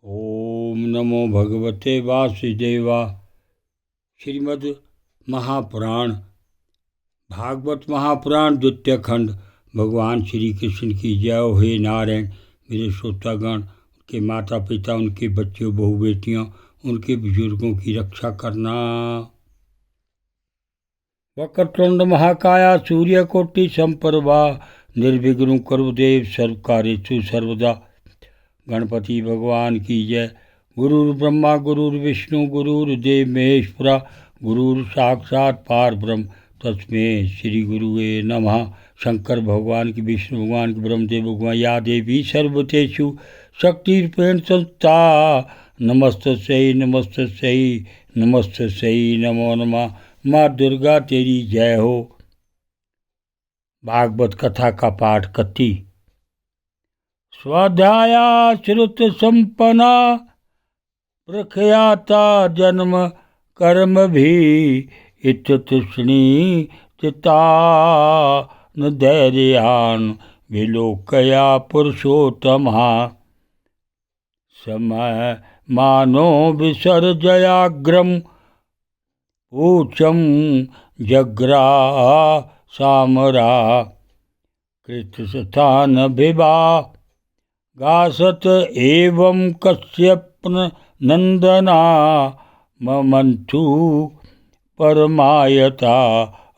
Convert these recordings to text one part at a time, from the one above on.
ओम नमो भगवते वासुदेवाय। श्रीमद् महापुराण भागवत महापुराण द्वितीय खंड। भगवान श्री कृष्ण की जय हो। हे नारायण, मेरे श्रोतागण, उनके माता पिता, उनके बच्चों, बहू बेटियाँ, उनके बुजुर्गों की रक्षा करना। वक्रतुंड महाकाया सूर्यकोटि संप्रभा निर्विघ्नं कुरुदेव सर्वकार्येषु सर्वदा। गणपति भगवान की जय। गुरुर्ब्रह्मा गुरुर्विष्णु गुरुर्देव महेश्वरा गुरुर साक्षात् पार ब्रह्म तस्मै श्री गुरुवे नमः। शंकर भगवान की, विष्णु भगवान की, ब्रह्मदेव भगवान, या देवी सर्वतेषु शक्तिरूपेण संस्था नमस्तस्यै नमस्तस्यै नमस्तस्यै नमो नमः। माँ दुर्गा तेरी जय हो। भागवत कथा का पाठ कति। स्वाध्याया श्रुत संपन्ना प्रख्याता जन्म कर्म भी इतृष्णी चिता न धैर्यान विलोकया पुरुषोत्तमा। समय मानो विसर्जयाग्रम ऊचम जग्रा सामरा कृतस्थान विभा गासत एवं कश्यप नंदना ममंथु परमायता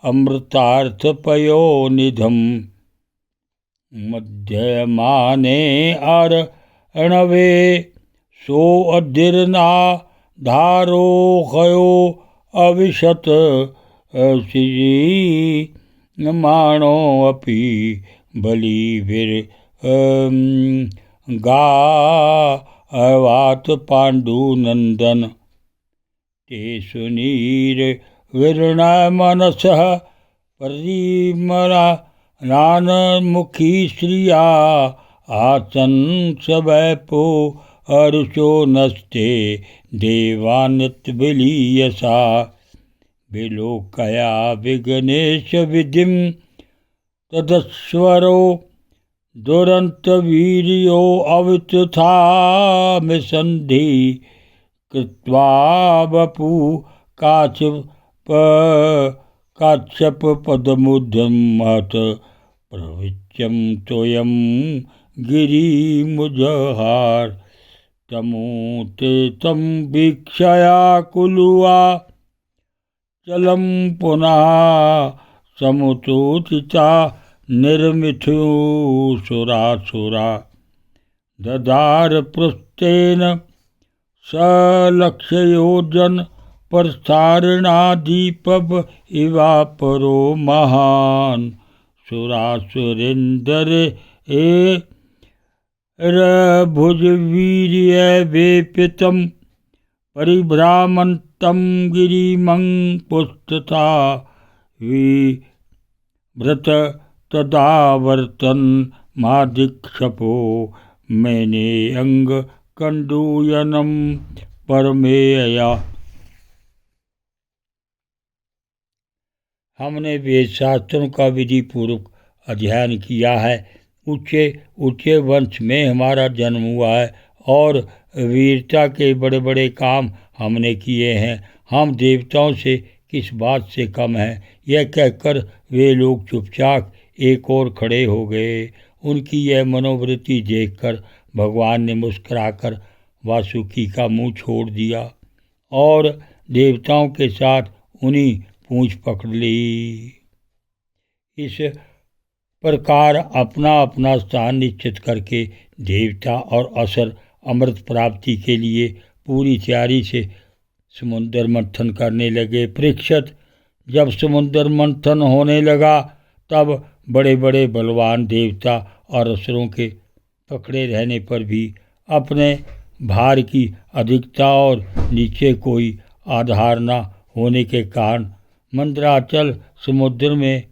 अमृतार्थ पयो निधम। मध्यमाने अर्णवे सो अधीर्ना धारोहयो अविशत माणो अपि बलिवीर गावात पाण्डुनंदन। ते सुनीर विर्ण मनसः परिमला नानमुखी श्रिया आसन सबैपो अर्चो नस्ते देवानित विलीयसा। विलोकया विघ्नेश विधिम तदस्वरो दुरंत वीर्यो अवितथा मिसंधि कृत्वा वपु काश्यप पदमुद्यमत प्रविच्यम तोयम गिरिमुजहार। तमोते तम वीक्षया कुलुआ चलम पुनः समुतोचिता निर्मिथुसुरासुरा। ददार पृष्ठेन सलक्ष्ययोजन प्रस्थारणादीपव इवा परो महान। सुरासुरेन्द्र भुजवीर्य वेपितम परिभ्रामन्तं गिरिमं पुष्टता विव्रत तदावर्तन मादिक्षपो मैंने अंग कंडूयनम परमेया। हमने वेद शास्त्रों का विधि पूर्वक अध्ययन किया है। ऊंचे ऊंचे वंश में हमारा जन्म हुआ है और वीरता के बड़े बड़े काम हमने किए हैं। हम देवताओं से किस बात से कम हैं? यह कहकर वे लोग चुपचाप एक ओर खड़े हो गए। उनकी यह मनोवृत्ति देखकर भगवान ने मुस्कुराकर वासुकी का मुंह छोड़ दिया और देवताओं के साथ उन्हीं पूंछ पकड़ ली। इस प्रकार अपना अपना स्थान निश्चित करके देवता और असुर अमृत प्राप्ति के लिए पूरी तैयारी से समुद्र मंथन करने लगे। परीक्षित, जब समुद्र मंथन होने लगा तब बड़े बड़े बलवान देवता और असुरों के पकड़े रहने पर भी अपने भार की अधिकता और नीचे कोई आधार न होने के कारण मंदराचल समुद्र में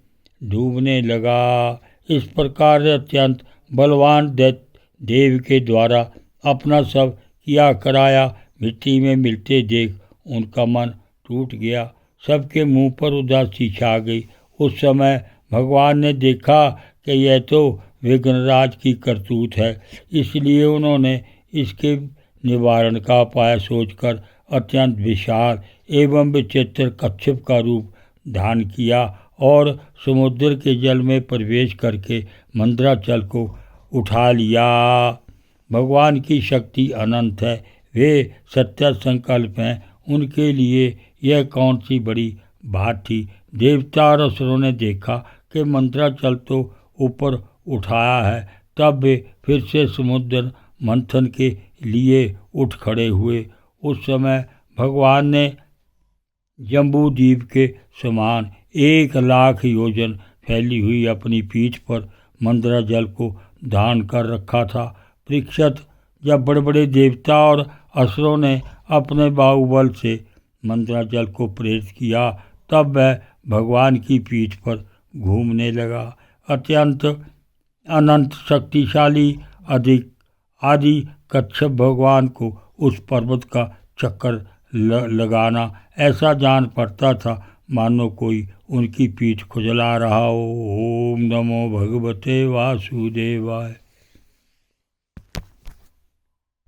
डूबने लगा। इस प्रकार अत्यंत बलवान देव के द्वारा अपना सब किया कराया मिट्टी में मिलते देख उनका मन टूट गया। सबके मुंह पर उदासी छा गई। उस समय भगवान ने देखा कि यह तो विघ्नराज की करतूत है, इसलिए उन्होंने इसके निवारण का उपाय सोचकर अत्यंत विशाल एवं विचित्र कच्छप का रूप धारण किया और समुद्र के जल में प्रवेश करके मंदराचल को उठा लिया। भगवान की शक्ति अनंत है, वे सत्य संकल्प हैं, उनके लिए यह कौन सी बड़ी बात थी। देवता और असुरों ने देखा कि मंदराचल तो ऊपर उठाया है, तब वे फिर से समुद्र मंथन के लिए उठ खड़े हुए। उस समय भगवान ने जम्बूद्वीप के समान 1,00,000 योजन फैली हुई अपनी पीठ पर मंदराचल को धारण कर रखा था। परीक्षित, जब बड़े बड़े देवता और असुरों ने अपने बाहुबल से मंदराचल को प्रेरित किया, तब वह भगवान की पीठ पर घूमने लगा। अत्यंत अनंत शक्तिशाली अधिक आदि कच्छप भगवान को उस पर्वत का चक्कर लगाना ऐसा जान पड़ता था मानो कोई उनकी पीठ खुजला रहा हो। ओम नमो भगवते वासुदेवाय।